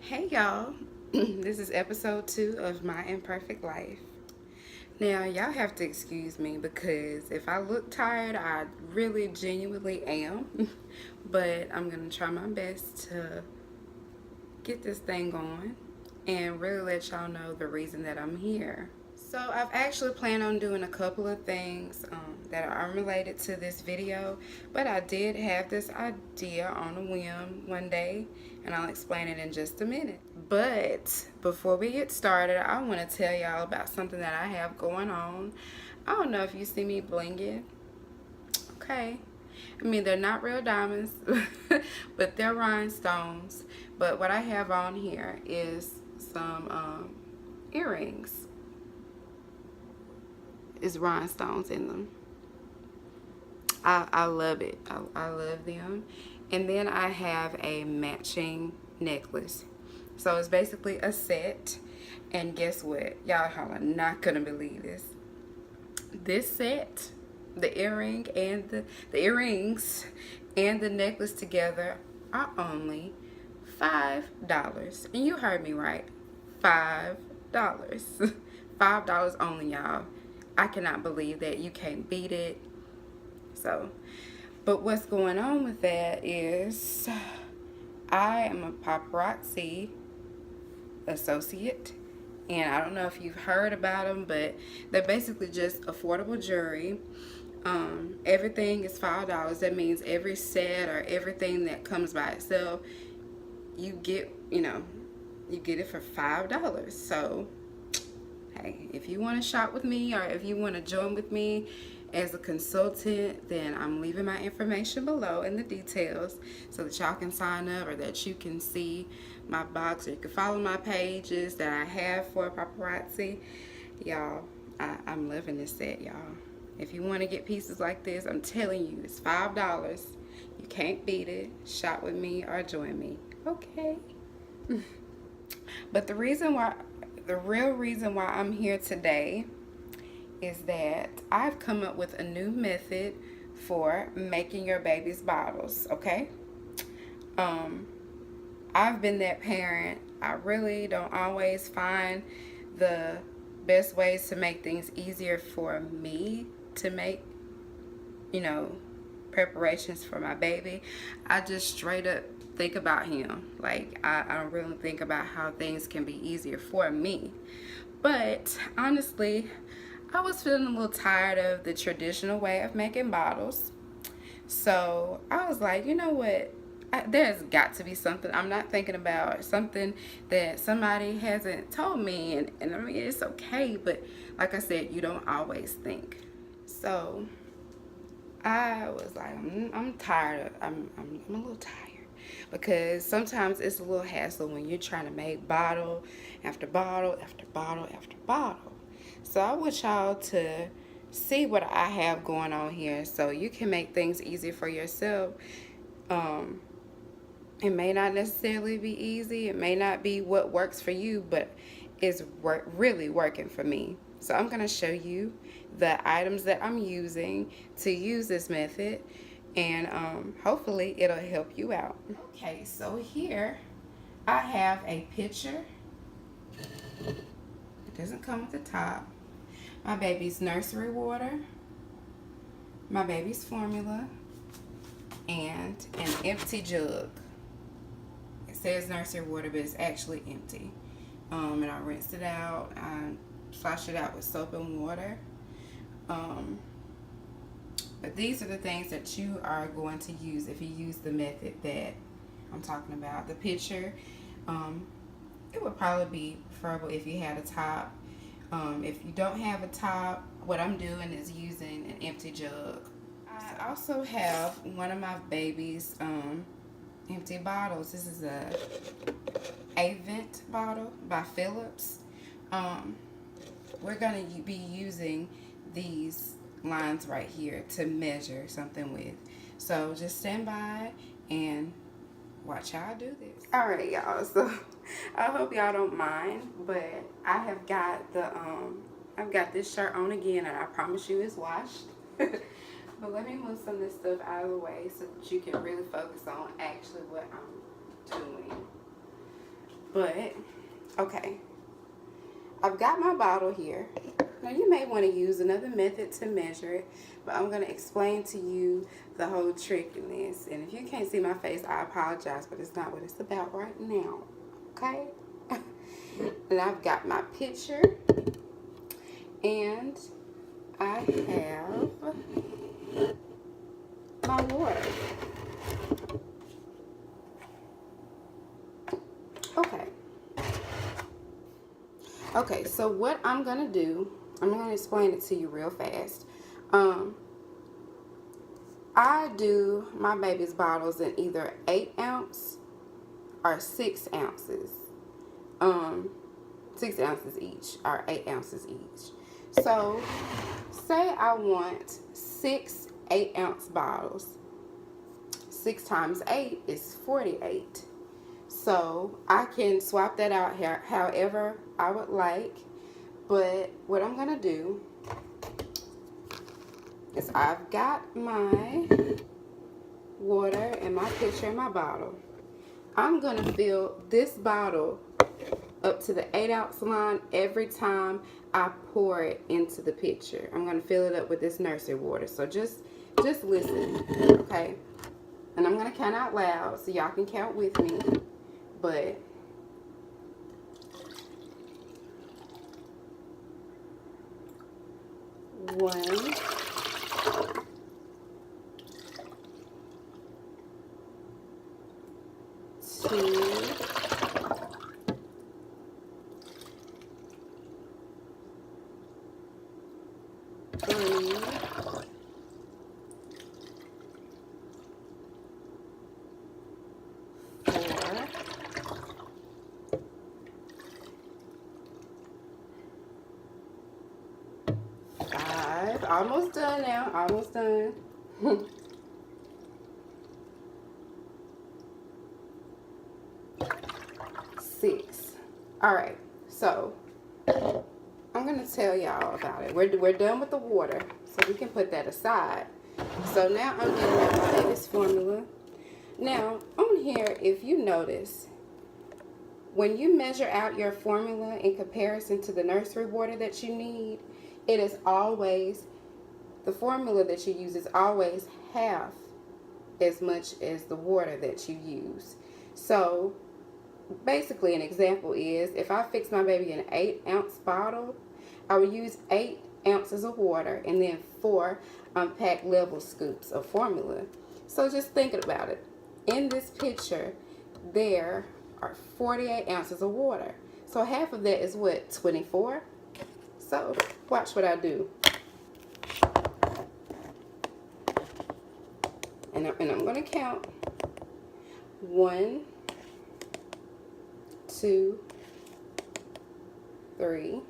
Hey y'all, this is episode 2 of My Imperfect Life. Now, y'all have to excuse me because if I look tired, I really genuinely am. But I'm gonna try my best to get this thing going and really let y'all know the reason that I'm here. So I've actually planned on doing a couple of things that are unrelated to this video, but I did have this idea on a whim one day, and I'll explain it in just a minute. But before we get started, I want to tell y'all about something that I have going on. I don't know if you see me blinging. Okay. I mean, they're not real diamonds, but they're rhinestones. But what I have on here is some earrings. Is rhinestones in them. I love it. I love them. And then I have a matching necklace. So it's basically a set. And guess what? Y'all are not going to believe this. This set, the earring and the earrings and the necklace together are only $5. And you heard me right. $5. $5 only, y'all. I cannot believe that. You can't beat it. So, but what's going on with that is I am a paparazzi associate, and I don't know if you've heard about them, but they're basically just affordable jewelry. Everything is $5. That means every set or everything that comes by itself, you get, you get it for $5. So hey, if you want to shop with me or if you want to join with me as a consultant, then I'm leaving my information below in the details so that y'all can sign up or that you can see my box, or you can follow my pages that I have for paparazzi. Y'all, I'm loving this set, y'all. If you want to get pieces like this, I'm telling you, it's $5. You can't beat it. Shop with me or join me. Okay. But the real reason why I'm here today is that I've come up with a new method for making your baby's bottles, okay? I've been that parent. I really don't always find the best ways to make things easier for me to make, you know, preparations for my baby. I just straight up think about him. Like, I don't really think about how things can be easier for me. But honestly, I was feeling a little tired of the traditional way of making bottles. So I was like, you know what? There's got to be something I'm not thinking about, something that somebody hasn't told me. And I mean, it's okay, but like I said, you don't always think. So I was like, I'm tired. I'm a little tired because sometimes it's a little hassle when you're trying to make bottle after bottle after bottle after bottle. So I want y'all to see what I have going on here so you can make things easier for yourself. It may not necessarily be easy. It may not be what works for you, but it's really working for me. So I'm going to show you the items that I'm using to use this method, and hopefully it'll help you out. Okay, so here I have a pitcher. It doesn't come with the top. My baby's nursery water, my baby's formula, and an empty jug. It says nursery water, but it's actually empty. And I rinsed it out. I flushed it out with soap and water. But these are the things that you are going to use if you use the method that I'm talking about. The pitcher, it would probably be preferable if you had a top. If you don't have a top, what I'm doing is using an empty jug. I also have one of my baby's empty bottles. This is a Avent bottle by Philips. We're going to be using these lines right here to measure something with. So just stand by and watch how I do this. Alright, y'all, so I hope y'all don't mind, but I have got the I've got this shirt on again, and I promise you it's washed. But let me move some of this stuff out of the way so that you can really focus on actually what I'm doing. But, okay. I've got my bottle here. Now you may want to use another method to measure it, but I'm going to explain to you the whole trick in this. And if you can't see my face, I apologize, but it's not what it's about right now. Okay? And I've got my pitcher, and I have my water. Okay, so what I'm going to do, I'm going to explain it to you real fast. I do my baby's bottles in either 8 ounce or 6 ounces. 6 ounces each or 8 ounces each. So, say I want 6 8-ounce bottles. 6 times 8 is 48. So I can swap that out here however I would like. But what I'm going to do is I've got my water and my pitcher and my bottle. I'm going to fill this bottle up to the 8-ounce line every time I pour it into the pitcher. I'm going to fill it up with this nursery water. So just listen, okay? And I'm going to count out loud so y'all can count with me. But one, two, three, 4, 5. Almost done now. Almost done. 6. All right. So I'm gonna tell y'all about it. We're done with the water, so we can put that aside. So now I'm getting out my baby's formula. Now on here, if you notice, when you measure out your formula in comparison to the nursery water that you need, it is always, the formula that you use is always half as much as the water that you use. So basically an example is, if I fix my baby an 8-ounce bottle, I will use 8 ounces of water and then 4 unpacked level scoops of formula. So just thinking about it, in this picture there are 48 ounces of water. So half of that is what, 24? So watch what I do. And I'm going to count 1, 2, 3,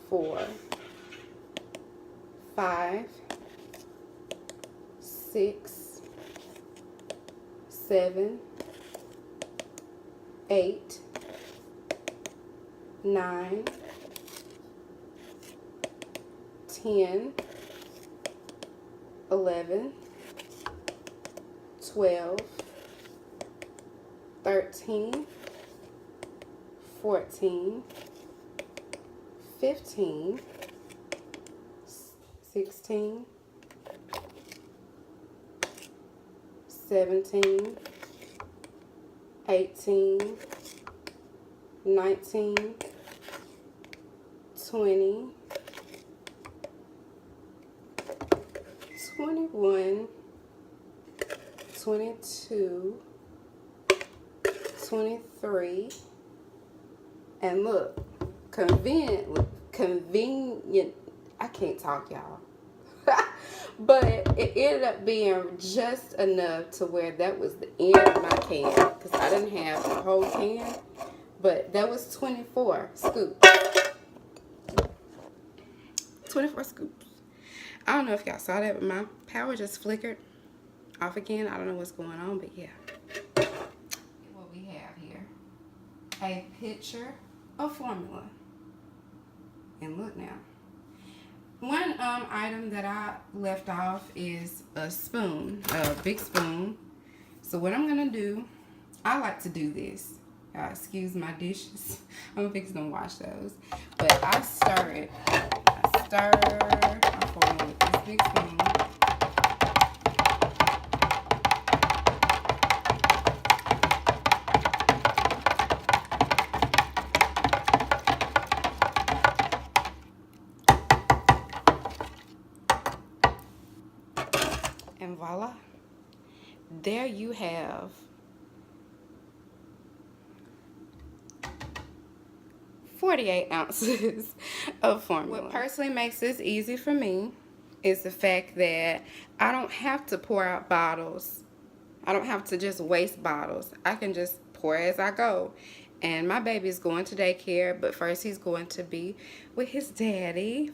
4, 5, 6, 7, 8, 9, 10, 11, 12, 13, 14, 15, 16, 17, 18, 19, 20, 21, 22, 23, and look, convenient, I can't talk, y'all. But it ended up being just enough to where that was the end of my can, because I didn't have the whole can, but that was 24 scoops. 24 scoops. I don't know if y'all saw that, but my power just flickered off again. I don't know what's going on, but yeah. What we have here, a pitcher of formula. And look now. One item that I left off is a spoon, a big spoon. So what I'm going to do, I like to do this. Excuse my dishes. I'm fixing to wash those. But I stir it. I stir my formula with this big spoon. And voila. There you have 48 ounces of formula. What personally makes this easy for me is the fact that I don't have to pour out bottles. I don't have to just waste bottles. I can just pour as I go. And my baby's going to daycare, but first he's going to be with his daddy.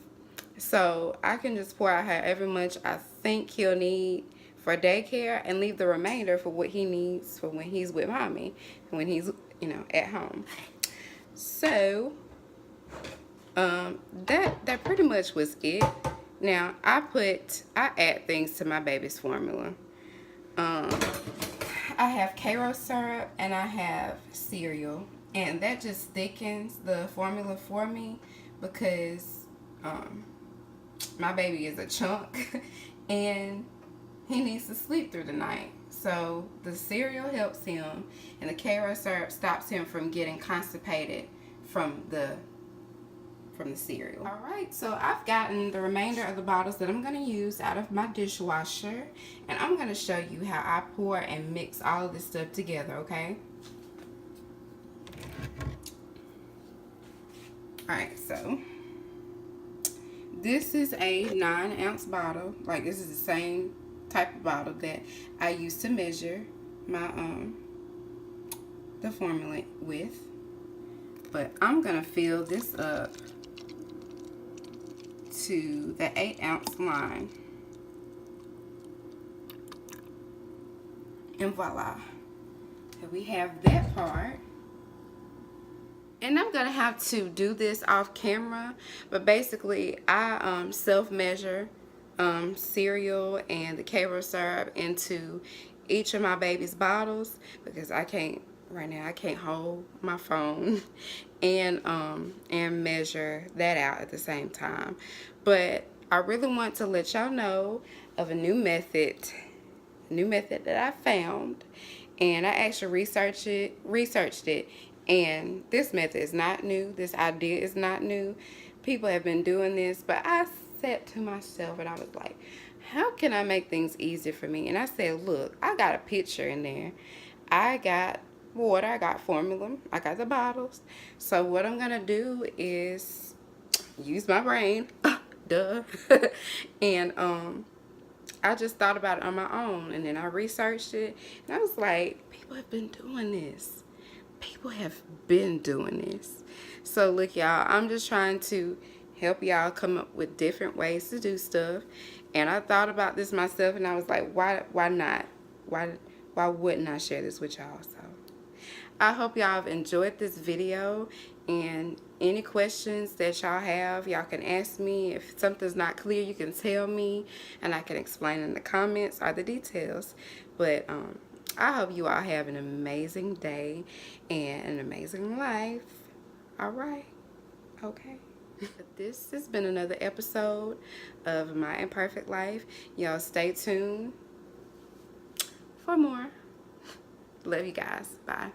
So I can just pour out however much I think he'll need for daycare and leave the remainder for what he needs for when he's with mommy, when he's, you know, at home. So that pretty much was it. Now I add things to my baby's formula. I have Karo syrup and I have cereal, and that just thickens the formula for me because my baby is a chunk and he needs to sleep through the night. So the cereal helps him, and the Karo syrup stops him from getting constipated from the cereal. All right, so I've gotten the remainder of the bottles that I'm going to use out of my dishwasher, and I'm going to show you how I pour and mix all of this stuff together, okay? All right, so this is a 9-ounce bottle. Like, this is the same type of bottle that I use to measure my the formula with, but I'm gonna fill this up to the 8-ounce line, and voila, so we have that part. And I'm gonna have to do this off camera, but basically I self-measure cereal and the Karo syrup into each of my baby's bottles because I can't right now. I can't hold my phone and measure that out at the same time. But I really want to let y'all know of a new method that I found, and I actually researched it. And this method is not new. This idea is not new. People have been doing this, but I said to myself, and I was like, how can I make things easier for me? And I said, look, I got a picture in there. I got water, I got formula, I got the bottles. So what I'm gonna do is use my brain, duh, and I just thought about it on my own, and then I researched it, and I was like, people have been doing this. People have been doing this. So look, y'all, I'm just trying to help y'all come up with different ways to do stuff. And I thought about this myself, and I was like, why not? Why wouldn't I share this with y'all? So I hope y'all have enjoyed this video, and any questions that y'all have, y'all can ask me. If something's not clear, you can tell me, and I can explain in the comments or the details. But I hope you all have an amazing day and an amazing life. All right. Okay. This has been another episode of My Imperfect Life. Y'all stay tuned for more. Love you guys. Bye.